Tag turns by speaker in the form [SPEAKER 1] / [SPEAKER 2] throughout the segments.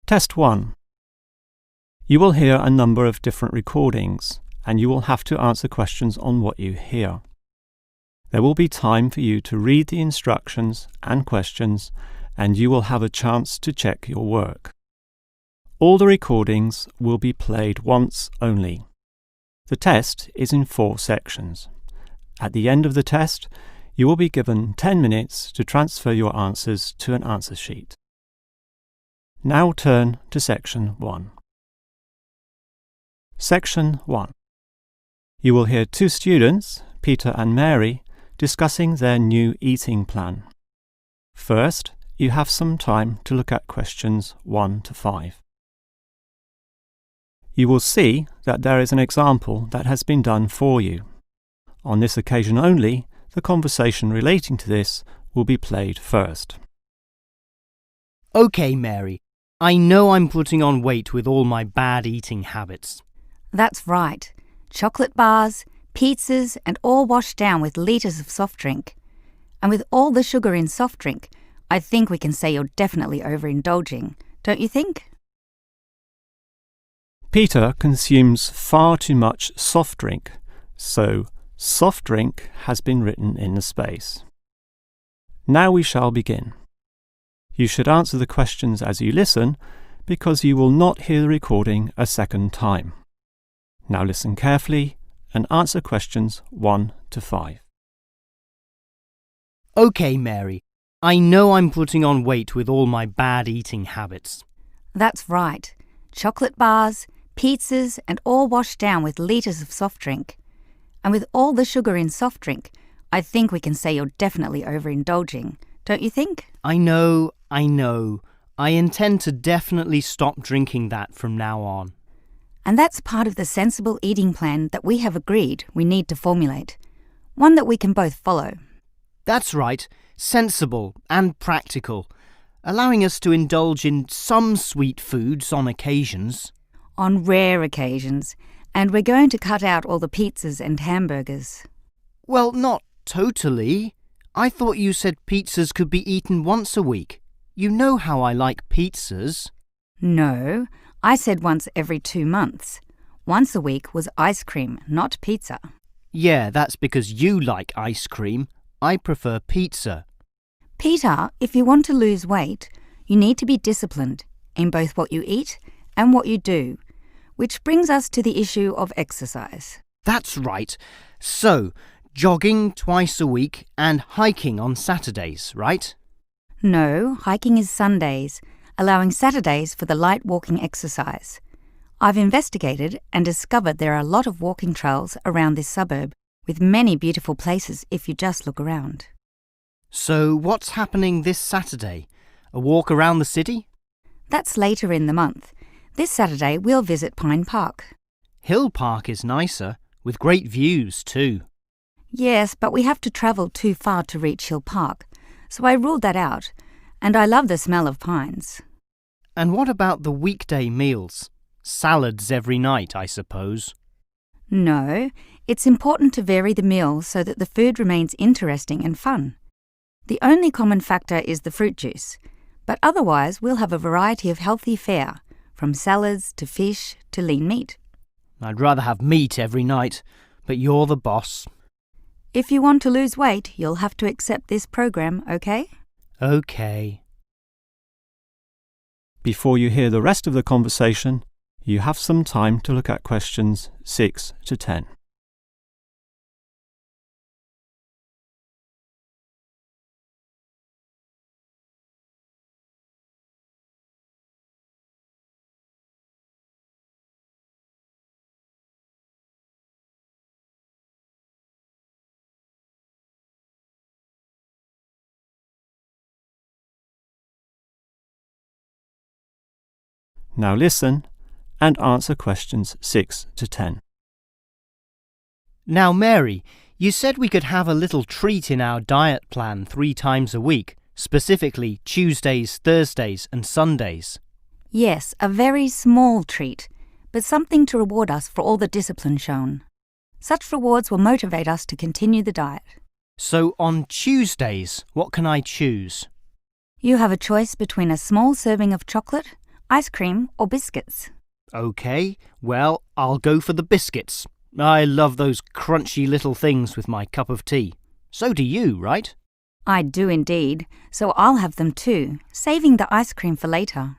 [SPEAKER 1] Test 1. You will hear a number of different recordings, and you will have to answer questions on what you hear. There will be time for you to read the instructions and questions, and you will have a chance to check your work. All the recordings will be played once only. The test is in 4 sections. At the end of the test, you will be given 10 minutes to transfer your answers to an answer sheet. Now turn to Section 1. Section 1. You will hear 2 students, Peter and Mary, discussing their new eating plan. First, you have some time to look at questions 1 to 5. You will see that there is an example that has been done for you. On this occasion only, the conversation relating to this will be played first.
[SPEAKER 2] OK, Mary. I know I'm putting on weight with all my bad eating habits.
[SPEAKER 3] That's right. Chocolate bars, pizzas, and all washed down with litres of soft drink. And with all the sugar in soft drink, I think we can say you're definitely overindulging, don't you think?
[SPEAKER 1] Peter consumes far too much soft drink, so soft drink has been written in the space. Now we shall begin. You should answer the questions as you listen, because you will not hear the recording a second time. Now listen carefully and answer questions 1 to 5.
[SPEAKER 2] OK, Mary. I know I'm putting on weight with all my bad eating habits.
[SPEAKER 3] That's right. Chocolate bars, pizzas, and all washed down with litres of soft drink. And with all the sugar in soft drink, I think we can say you're definitely overindulging, don't you think?
[SPEAKER 2] I know. I intend to definitely stop drinking that from now on.
[SPEAKER 3] And that's part of the sensible eating plan that we have agreed we need to formulate. One that we can both follow.
[SPEAKER 2] That's right. Sensible and practical. Allowing us to indulge in some sweet foods on occasions.
[SPEAKER 3] On rare occasions. And we're going to cut out all the pizzas and hamburgers.
[SPEAKER 2] Well, not totally. I thought you said pizzas could be eaten once a week. You know how I like pizzas.
[SPEAKER 3] No, I said once every 2 months. Once a week was ice cream, not pizza.
[SPEAKER 2] Yeah, that's because you like ice cream. I prefer pizza.
[SPEAKER 3] Peter, if you want to lose weight, you need to be disciplined in both what you eat and what you do, which brings us to the issue of exercise.
[SPEAKER 2] That's right. So, jogging twice a week and hiking on Saturdays, right?
[SPEAKER 3] No, hiking is Sundays, allowing Saturdays for the light walking exercise. I've investigated and discovered there are a lot of walking trails around this suburb, with many beautiful places if you just look around.
[SPEAKER 2] So, what's happening this Saturday? A walk around the city?
[SPEAKER 3] That's later in the month. This Saturday we'll visit Pine Park.
[SPEAKER 2] Hill Park is nicer, with great views too.
[SPEAKER 3] Yes, but we have to travel too far to reach Hill Park, so I ruled that out, and I love the smell of pines.
[SPEAKER 2] And what about the weekday meals? Salads every night, I suppose.
[SPEAKER 3] No, it's important to vary the meals so that the food remains interesting and fun. The only common factor is the fruit juice, but otherwise we'll have a variety of healthy fare, from salads to fish to lean meat.
[SPEAKER 2] I'd rather have meat every night, but you're the boss.
[SPEAKER 3] If you want to lose weight, you'll have to accept this program, okay?
[SPEAKER 2] Okay.
[SPEAKER 1] Before you hear the rest of the conversation, you have some time to look at questions 6 to 10. Now listen and answer questions 6 to 10.
[SPEAKER 2] Now, Mary, you said we could have a little treat in our diet plan 3 times a week, specifically Tuesdays, Thursdays and Sundays.
[SPEAKER 3] Yes, a very small treat, but something to reward us for all the discipline shown. Such rewards will motivate us to continue the diet.
[SPEAKER 2] So on Tuesdays, what can I choose?
[SPEAKER 3] You have a choice between a small serving of chocolate, ice cream or biscuits?
[SPEAKER 2] OK, well, I'll go for the biscuits. I love those crunchy little things with my cup of tea. So do you, right?
[SPEAKER 3] I do indeed, so I'll have them too, saving the ice cream for later.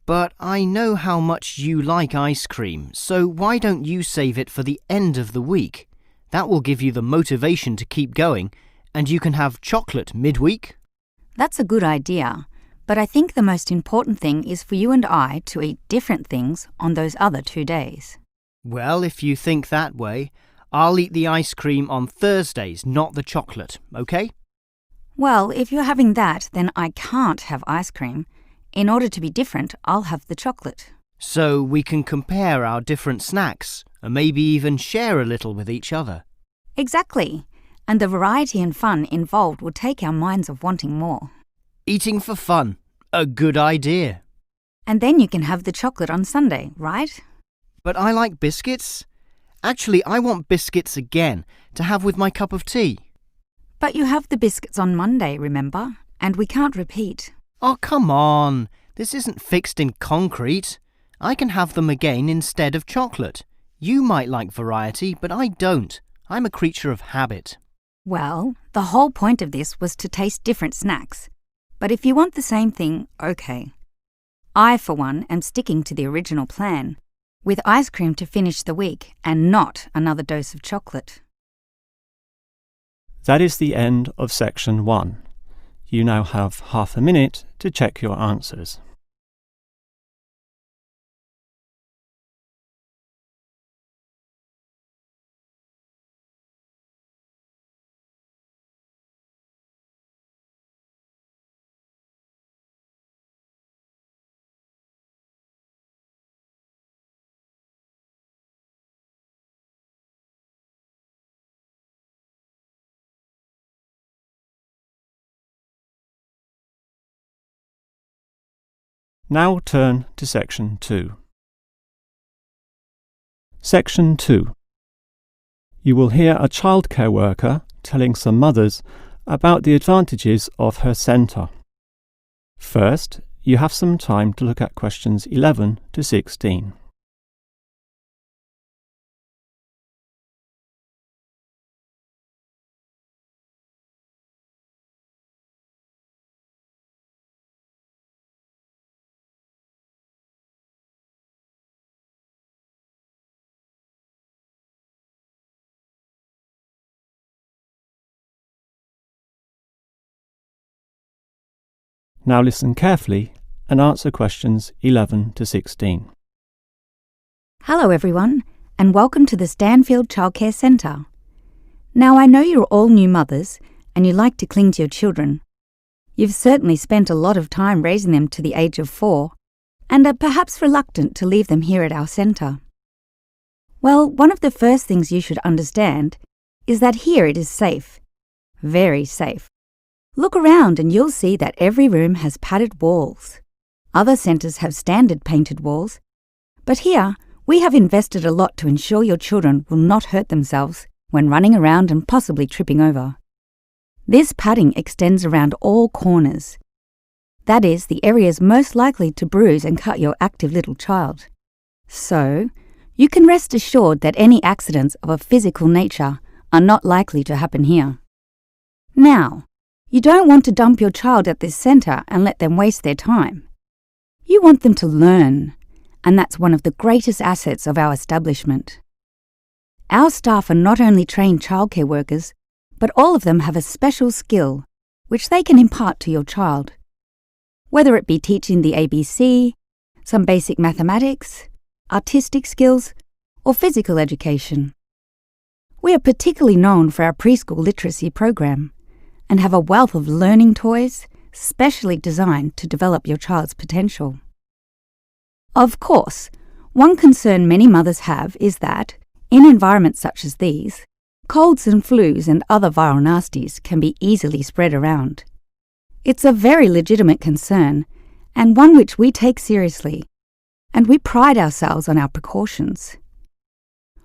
[SPEAKER 2] But I know how much you like ice cream, so why don't you save it for the end of the week? That will give you the motivation to keep going, and you can have chocolate midweek.
[SPEAKER 3] That's a good idea, but I think the most important thing is for you and I to eat different things on those other 2 days.
[SPEAKER 2] Well, if you think that way, I'll eat the ice cream on Thursdays, not the chocolate, OK?
[SPEAKER 3] Well, if you're having that, then I can't have ice cream. In order to be different, I'll have the chocolate.
[SPEAKER 2] So we can compare our different snacks, and maybe even share a little with each other.
[SPEAKER 3] Exactly. And the variety and fun involved will take our minds of wanting more.
[SPEAKER 2] Eating for fun. A good idea.
[SPEAKER 3] And then you can have the chocolate on Sunday, right?
[SPEAKER 2] But I like biscuits. Actually, I want biscuits again to have with my cup of tea.
[SPEAKER 3] But you have the biscuits on Monday, remember? And we can't repeat.
[SPEAKER 2] Oh, come on. This isn't fixed in concrete. I can have them again instead of chocolate. You might like variety, but I don't. I'm a creature of habit.
[SPEAKER 3] Well, the whole point of this was to taste different snacks. But if you want the same thing, OK. I, for one, am sticking to the original plan, with ice cream to finish the week and not another dose of chocolate.
[SPEAKER 1] That is the end of section 1. You now have half a minute to check your answers. Now turn to section 2. Section 2. You will hear a childcare worker telling some mothers about the advantages of her centre. First, you have some time to look at questions 11 to 16. Now listen carefully and answer questions 11 to 16.
[SPEAKER 3] Hello everyone, and welcome to the Stanfield Childcare Centre. Now I know you're all new mothers and you like to cling to your children. You've certainly spent a lot of time raising them to the age of 4 and are perhaps reluctant to leave them here at our centre. Well, one of the first things you should understand is that here it is safe. Very safe. Look around and you'll see that every room has padded walls. Other centres have standard painted walls, but here we have invested a lot to ensure your children will not hurt themselves when running around and possibly tripping over. This padding extends around all corners. That is, the areas most likely to bruise and cut your active little child. So, you can rest assured that any accidents of a physical nature are not likely to happen here. Now, you don't want to dump your child at this centre and let them waste their time. You want them to learn, and that's one of the greatest assets of our establishment. Our staff are not only trained childcare workers, but all of them have a special skill which they can impart to your child. Whether it be teaching the ABC, some basic mathematics, artistic skills, or physical education. We are particularly known for our preschool literacy program and have a wealth of learning toys specially designed to develop your child's potential. Of course, one concern many mothers have is that, in environments such as these, colds and flus and other viral nasties can be easily spread around. It's a very legitimate concern, and one which we take seriously, and we pride ourselves on our precautions.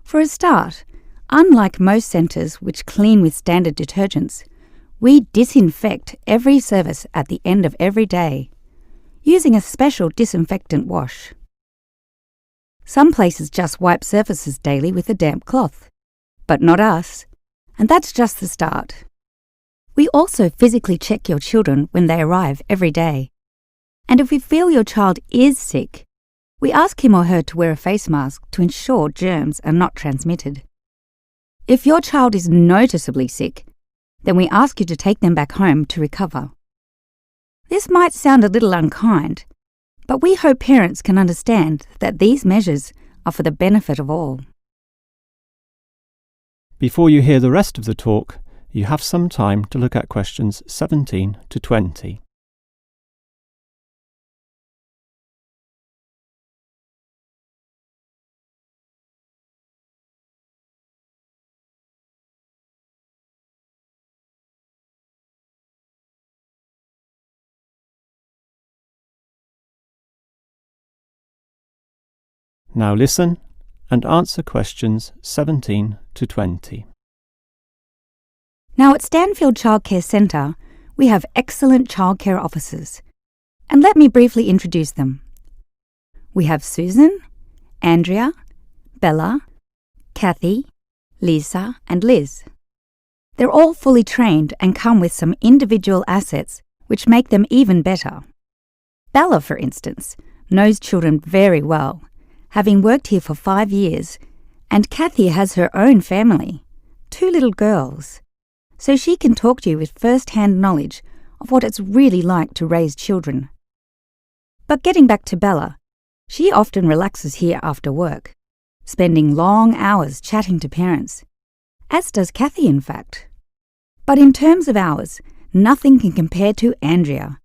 [SPEAKER 3] For a start, unlike most centres which clean with standard detergents, we disinfect every service at the end of every day. using a special disinfectant wash. Some places just wipe surfaces daily with a damp cloth, but not us, and that's just the start. We also physically check your children when they arrive every day, and if we feel your child is sick, we ask him or her to wear a face mask to ensure germs are not transmitted. If your child is noticeably sick, then we ask you to take them back home to recover. This might sound a little unkind, but we hope parents can understand that these measures are for the benefit of all.
[SPEAKER 1] Before you hear the rest of the talk, you have some time to look at questions 17 to 20. Now listen and answer questions 17 to 20.
[SPEAKER 3] Now at Stanfield Childcare Centre, we have excellent childcare officers, and let me briefly introduce them. We have Susan, Andrea, Bella, Kathy, Lisa and Liz. They're all fully trained and come with some individual assets which make them even better. Bella, for instance, knows children very well, having worked here for 5 years, and Kathy has her own family, 2 little girls, so she can talk to you with first-hand knowledge of what it's really like to raise children. But getting back to Bella, she often relaxes here after work, spending long hours chatting to parents, as does Kathy in fact. But in terms of hours, nothing can compare to Andrea,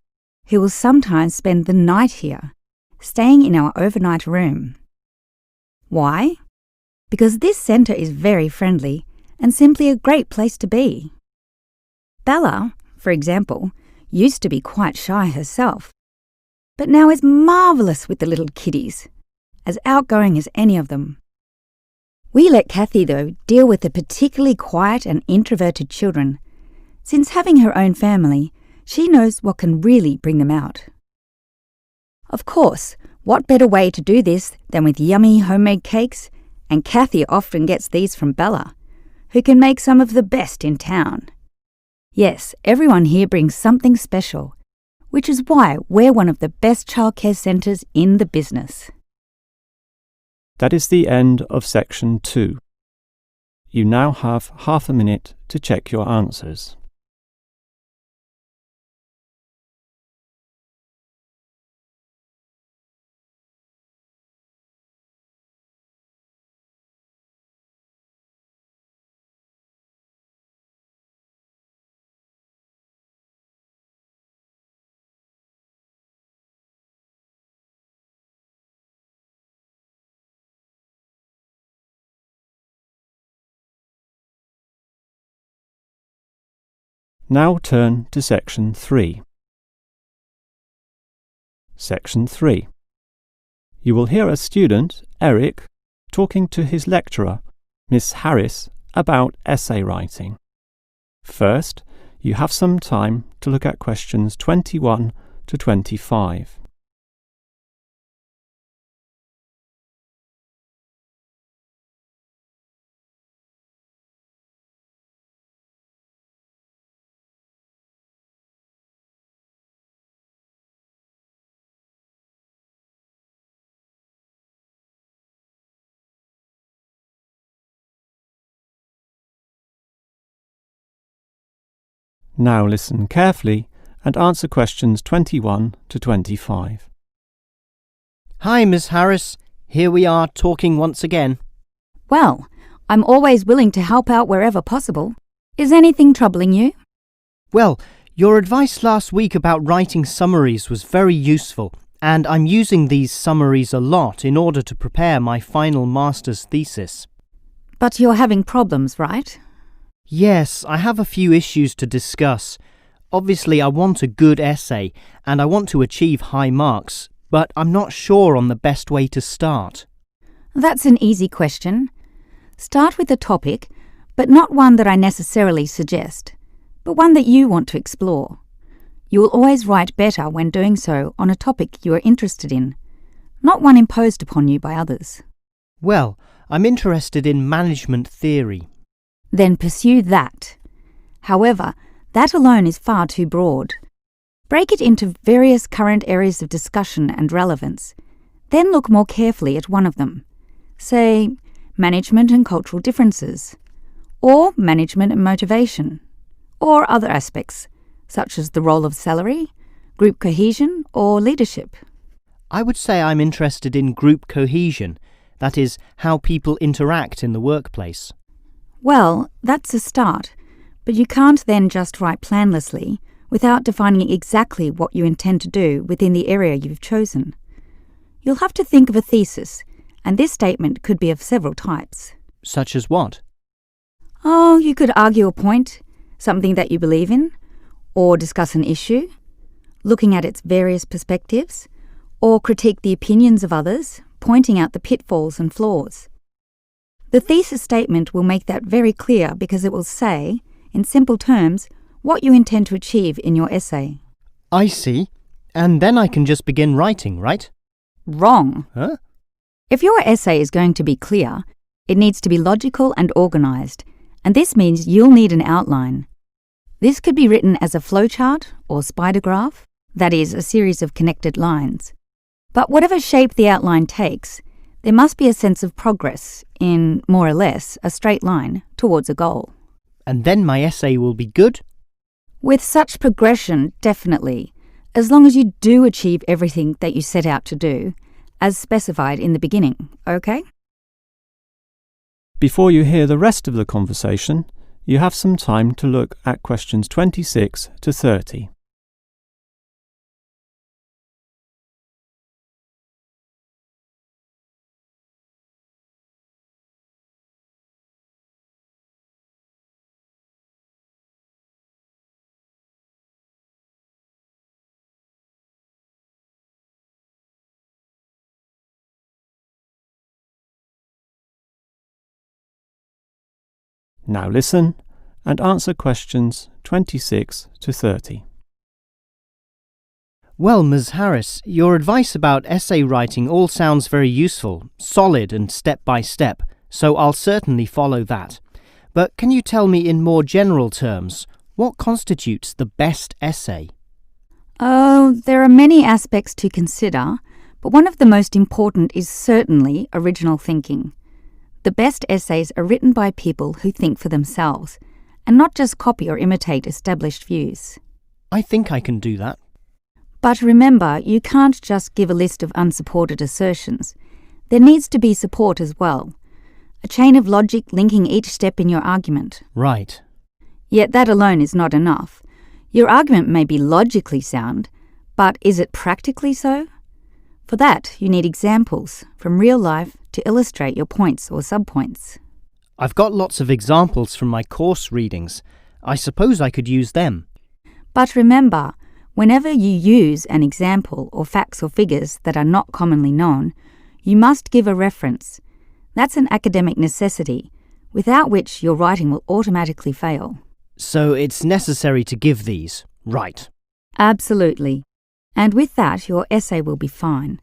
[SPEAKER 3] who will sometimes spend the night here, staying in our overnight room. Why? Because this centre is very friendly and simply a great place to be. Bella, for example, used to be quite shy herself, but now is marvellous with the little kiddies, as outgoing as any of them. We let Kathy, though, deal with the particularly quiet and introverted children, since having her own family, she knows what can really bring them out. Of course, what better way to do this than with yummy homemade cakes, and Kathy often gets these from Bella, who can make some of the best in town. Yes, everyone here brings something special, which is why we're one of the best childcare centres in the business.
[SPEAKER 1] That is the end of section 2. You now have half a minute to check your answers. Now turn to section 3. Section 3. You will hear a student, Eric, talking to his lecturer, Miss Harris, about essay writing. First, you have some time to look at questions 21 to 25. Now listen carefully and answer questions 21 to 25.
[SPEAKER 2] Hi, Miss Harris. Here we are talking once again.
[SPEAKER 3] Well, I'm always willing to help out wherever possible. Is anything troubling you?
[SPEAKER 2] Well, your advice last week about writing summaries was very useful, and I'm using these summaries a lot in order to prepare my final master's thesis.
[SPEAKER 3] But you're having problems, right?
[SPEAKER 2] Yes, I have a few issues to discuss. Obviously, I want a good essay, and I want to achieve high marks, but I'm not sure on the best way to start.
[SPEAKER 3] That's an easy question. Start with a topic, but not one that I necessarily suggest, but one that you want to explore. You will always write better when doing so on a topic you are interested in, not one imposed upon you by others.
[SPEAKER 2] Well, I'm interested in management theory.
[SPEAKER 3] Then pursue that. However, that alone is far too broad. Break it into various current areas of discussion and relevance. Then look more carefully at one of them. Say, management and cultural differences, or management and motivation, or other aspects, such as the role of salary, group cohesion, or leadership.
[SPEAKER 2] I would say I'm interested in group cohesion, that is, how people interact in the workplace.
[SPEAKER 3] Well, that's a start, but you can't then just write planlessly without defining exactly what you intend to do within the area you've chosen. You'll have to think of a thesis, and this statement could be of several types.
[SPEAKER 2] Such as what?
[SPEAKER 3] Oh, you could argue a point, something that you believe in, or discuss an issue, looking at its various perspectives, or critique the opinions of others, pointing out the pitfalls and flaws. The thesis statement will make that very clear because it will say, in simple terms, what you intend to achieve in your essay.
[SPEAKER 2] I see. And then I can just begin writing, right?
[SPEAKER 3] Wrong.
[SPEAKER 2] Huh?
[SPEAKER 3] If your essay is going to be clear, it needs to be logical and organised, and this means you'll need an outline. This could be written as a flowchart or spider graph, that is, a series of connected lines. But whatever shape the outline takes, there must be a sense of progress in, more or less, a straight line towards a goal.
[SPEAKER 2] And then my essay will be good?
[SPEAKER 3] With such progression, definitely, as long as you do achieve everything that you set out to do, as specified in the beginning, okay?
[SPEAKER 1] Before you hear the rest of the conversation, you have some time to look at questions 26 to 30. Now listen and answer questions 26 to 30.
[SPEAKER 2] Well, Ms. Harris, your advice about essay writing all sounds very useful, solid and step by step, so I'll certainly follow that. But can you tell me in more general terms, what constitutes the best essay?
[SPEAKER 3] Oh, there are many aspects to consider, but one of the most important is certainly original thinking. The best essays are written by people who think for themselves, and not just copy or imitate established views.
[SPEAKER 2] I think I can do that.
[SPEAKER 3] But remember, you can't just give a list of unsupported assertions. There needs to be support as well. A chain of logic linking each step in your argument.
[SPEAKER 2] Right.
[SPEAKER 3] Yet that alone is not enough. Your argument may be logically sound, but is it practically so? For that, you need examples from real life to illustrate your points or subpoints.
[SPEAKER 2] I've got lots of examples from my course readings. I suppose I could use them.
[SPEAKER 3] But remember, whenever you use an example or facts or figures that are not commonly known, you must give a reference. That's an academic necessity, without which your writing will automatically fail.
[SPEAKER 2] So it's necessary to give these, right?
[SPEAKER 3] Absolutely. And with that, your essay will be fine.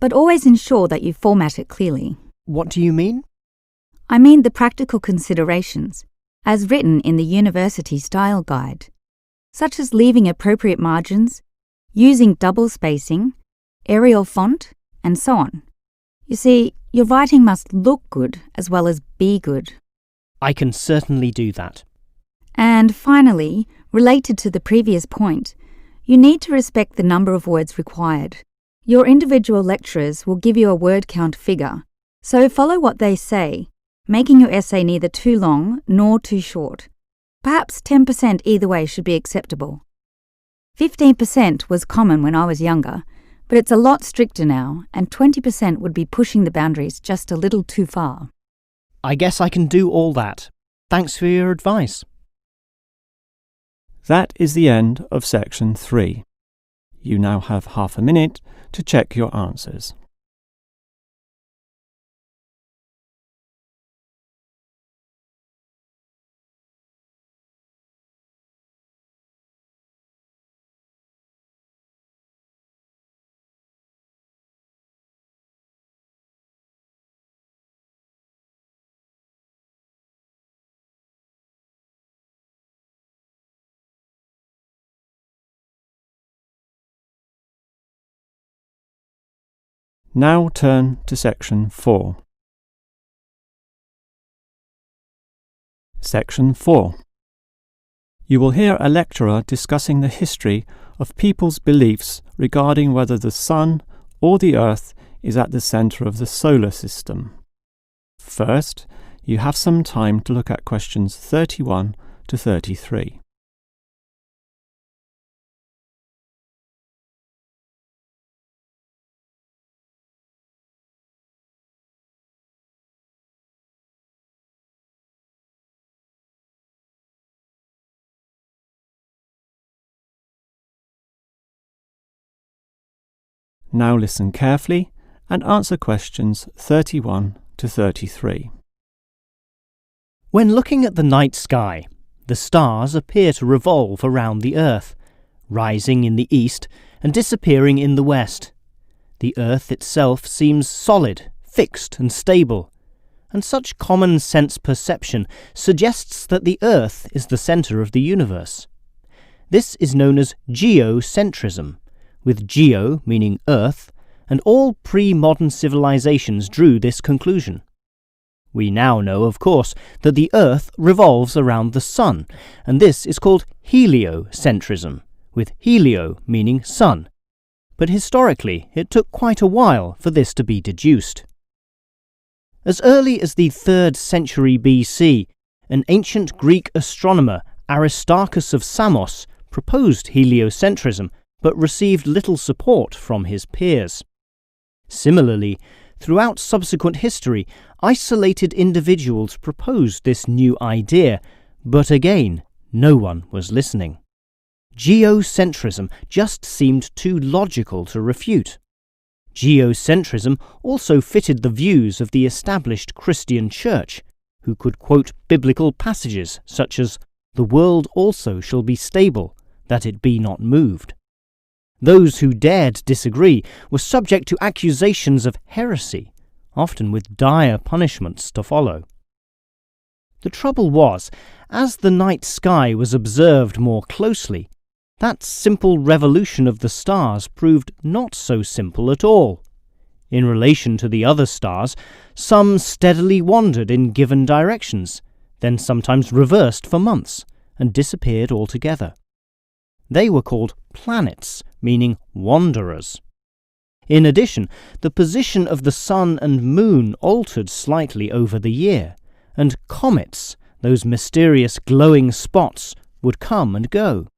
[SPEAKER 3] But always ensure that you format it clearly.
[SPEAKER 2] What do you mean?
[SPEAKER 3] I mean the practical considerations, as written in the University Style Guide, such as leaving appropriate margins, using double spacing, Arial font, and so on. You see, your writing must look good as well as be good.
[SPEAKER 2] I can certainly do that.
[SPEAKER 3] And finally, related to the previous point, you need to respect the number of words required. Your individual lecturers will give you a word count figure, so follow what they say, making your essay neither too long nor too short. Perhaps 10% either way should be acceptable. 15% was common when I was younger, but it's a lot stricter now, and 20% would be pushing the boundaries just a little too far.
[SPEAKER 2] I guess I can do all that. Thanks for your advice.
[SPEAKER 1] That is the end of section 3. You now have half a minute to check your answers. Now turn to Section 4. Section 4. You will hear a lecturer discussing the history of people's beliefs regarding whether the Sun or the Earth is at the centre of the solar system. First, you have some time to look at questions 31 to 33. Now listen carefully and answer questions 31 to 33.
[SPEAKER 2] When looking at the night sky, the stars appear to revolve around the Earth, rising in the east and disappearing in the west. The Earth itself seems solid, fixed and stable, and such common sense perception suggests that the Earth is the centre of the universe. This is known as geocentrism, with geo meaning Earth, and all pre-modern civilizations drew this conclusion. We now know, of course, that the Earth revolves around the Sun, and this is called heliocentrism, with helio meaning sun. But historically, it took quite a while for this to be deduced. As early as the 3rd century BC, an ancient Greek astronomer, Aristarchus of Samos, proposed heliocentrism, but received little support from his peers. Similarly, throughout subsequent history, isolated individuals proposed this new idea, but again, no one was listening. Geocentrism just seemed too logical to refute. Geocentrism also fitted the views of the established Christian Church, who could quote biblical passages such as, "The world also shall be stable, that it be not moved." Those who dared disagree were subject to accusations of heresy, often with dire punishments to follow. The trouble was, as the night sky was observed more closely, that simple revolution of the stars proved not so simple at all. In relation to the other stars, some steadily wandered in given directions, then sometimes reversed for months, and disappeared altogether. They were called planets, meaning wanderers. In addition, the position of the Sun and Moon altered slightly over the year, and comets, those mysterious glowing spots, would come and go.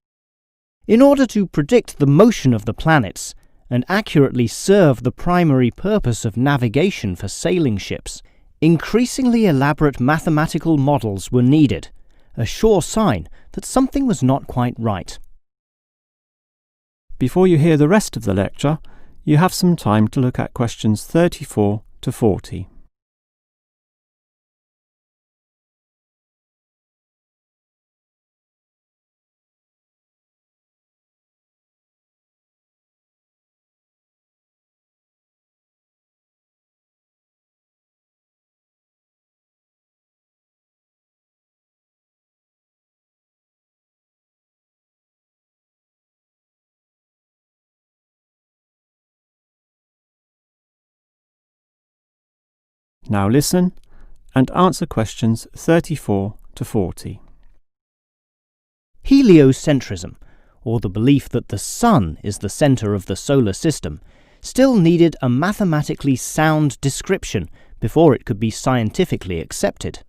[SPEAKER 2] In order to predict the motion of the planets and accurately serve the primary purpose of navigation for sailing ships, increasingly elaborate mathematical models were needed, a sure sign that something was not quite right.
[SPEAKER 1] Before you hear the rest of the lecture, you have some time to look at questions 34 to 40. Now listen and answer questions 34 to 40.
[SPEAKER 2] Heliocentrism, or the belief that the Sun is the centre of the solar system, still needed a mathematically sound description before it could be scientifically accepted.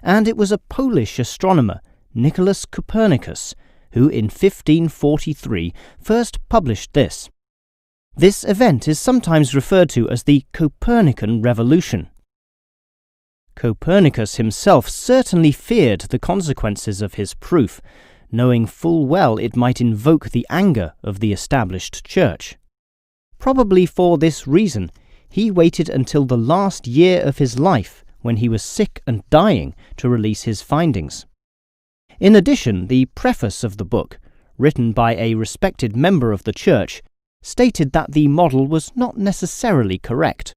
[SPEAKER 2] And it was a Polish astronomer, Nicholas Copernicus, who in 1543 first published this. This event is sometimes referred to as the Copernican Revolution. Copernicus himself certainly feared the consequences of his proof, knowing full well it might invoke the anger of the established church. Probably for this reason, he waited until the last year of his life, when he was sick and dying, to release his findings. In addition, the preface of the book, written by a respected member of the church, stated that the model was not necessarily correct.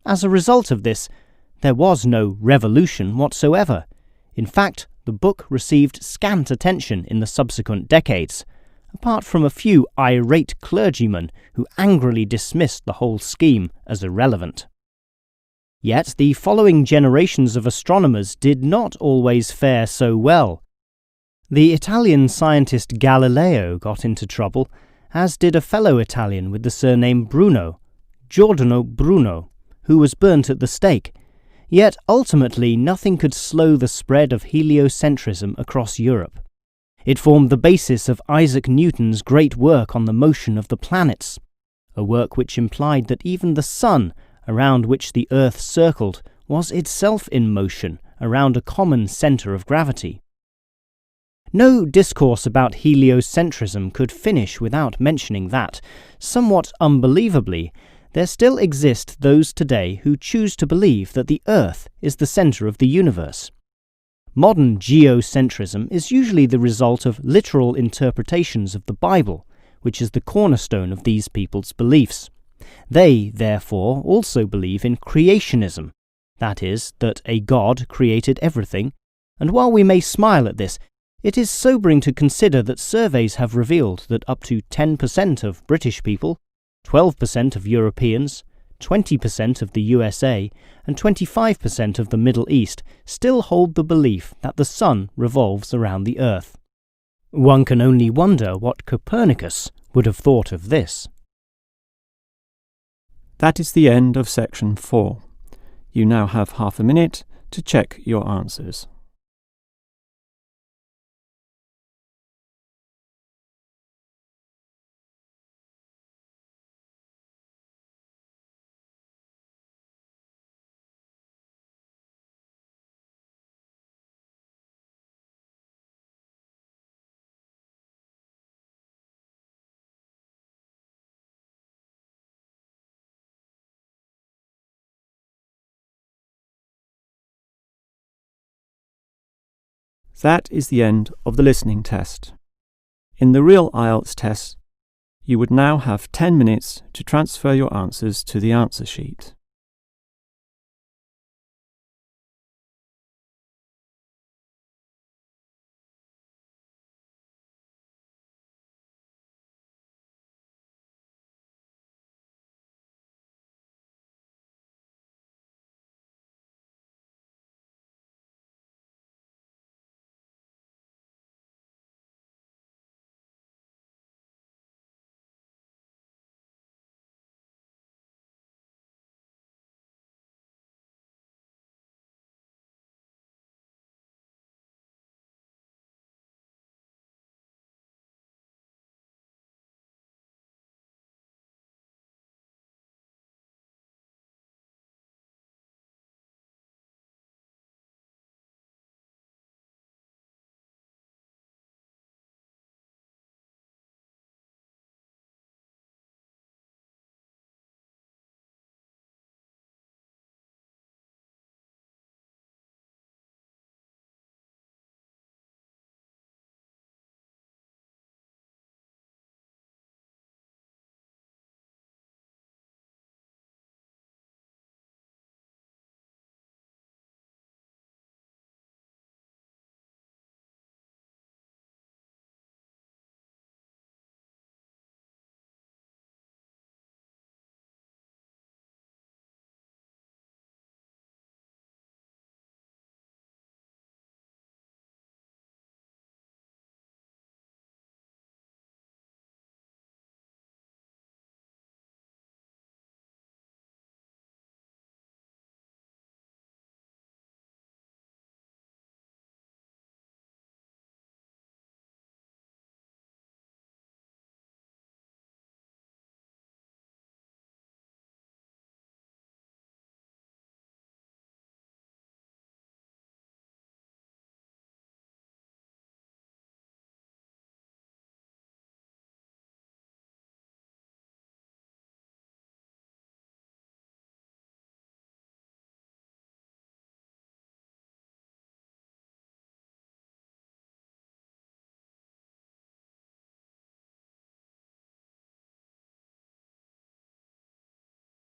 [SPEAKER 2] As a result of this, there was no revolution whatsoever. In fact, the book received scant attention in the subsequent decades, apart from a few irate clergymen who angrily dismissed the whole scheme as irrelevant. Yet the following generations of astronomers did not always fare so well. The Italian scientist Galileo got into trouble, as did a fellow Italian with the surname Bruno, Giordano Bruno, who was burnt at the stake. Yet ultimately nothing could slow the spread of heliocentrism across Europe. It formed the basis of Isaac Newton's great work on the motion of the planets, a work which implied that even the sun, around which the Earth circled, was itself in motion around a common centre of gravity. No discourse about heliocentrism could finish without mentioning that, somewhat unbelievably, there still exist those today who choose to believe that the Earth is the centre of the universe. Modern geocentrism is usually the result of literal interpretations of the Bible, which is the cornerstone of these people's beliefs. They, therefore, also believe in creationism, that is, that a God created everything, and while we may smile at this, it is sobering to consider that surveys have revealed that up to 10% of British people, 12% of Europeans, 20% of the USA, and 25% of the Middle East still hold the belief that the sun revolves around the Earth. One can only wonder what Copernicus would have thought of this.
[SPEAKER 1] That is the end of section 4. You now have half a minute to check your answers. That is the end of the listening test. In the real IELTS test, you would now have 10 minutes to transfer your answers to the answer sheet.